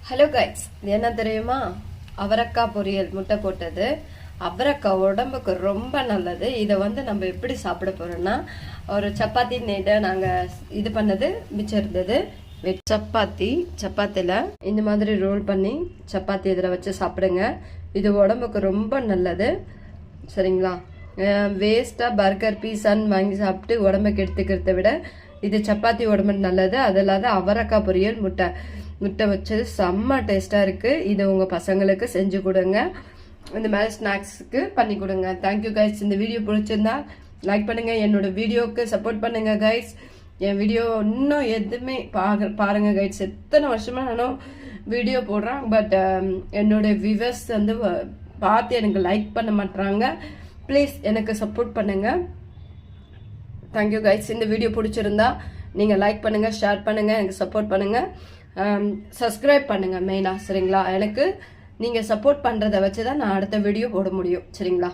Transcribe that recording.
Hello guys, இது என்ன தெரியுமா? அவரக்காய் பொரியல், முட்டை போட்டது. அவரக்காய் உடம்புக்கு ரொம்ப நல்லது. இதை நம்ம எப்படி சாப்பிட போறோம்னா, ஒரு சப்பாத்தி நேற்று நாங்கள் இது பண்ணது மிச்சம் இருந்தது. சப்பாத்தியில் இந்த மாதிரி ரோல் பண்ணி சப்பாத்தி இதில் வச்சு சாப்பிடுங்க. இது உடம்புக்கு ரொம்ப நல்லது, சரிங்களா? வேஸ்ட்டாக பர்கர் பீஸான்னு வாங்கி சாப்பிட்டு உடம்புக்கு எடுத்துக்கிறத விட இது சப்பாத்தி உடம்புக்கு நல்லது. அது இல்லாத அவரக்காய் பொரியல் முட்டை வச்சது செம்ம டேஸ்ட்டாக இருக்குது. இது உங்கள் பசங்களுக்கு செஞ்சு கொடுங்க, இந்த மாதிரி ஸ்நாக்ஸுக்கு பண்ணி கொடுங்க. Thank you guys. இந்த வீடியோ பிடிச்சிருந்தா லைக் பண்ணுங்கள், என்னோட வீடியோவுக்கு சப்போர்ட் பண்ணுங்கள் கைஸ். என் வீடியோ இன்னும் எதுவுமே பாருங்க கைஸ். எத்தனை வருஷமாக நானும் வீடியோ போடுறேன், பட் என்னோட வியூவர்ஸ் பார்த்து எனக்கு லைக் பண்ண மாட்டாங்க. ப்ளீஸ் எனக்கு சப்போர்ட் பண்ணுங்கள். Thank you guys. இந்த வீடியோ பிடிச்சிருந்தா நீங்கள் லைக் பண்ணுங்கள், ஷேர் பண்ணுங்கள், எனக்கு சப்போர்ட் பண்ணுங்கள், சப்ஸ்கிரைப் பண்ணுங்கள் மெயினாக, சரிங்களா? எனக்கு நீங்கள் சப்போர்ட் பண்ணுறதை வச்சு தான் நான் அடுத்த வீடியோ போட முடியும், சரிங்களா?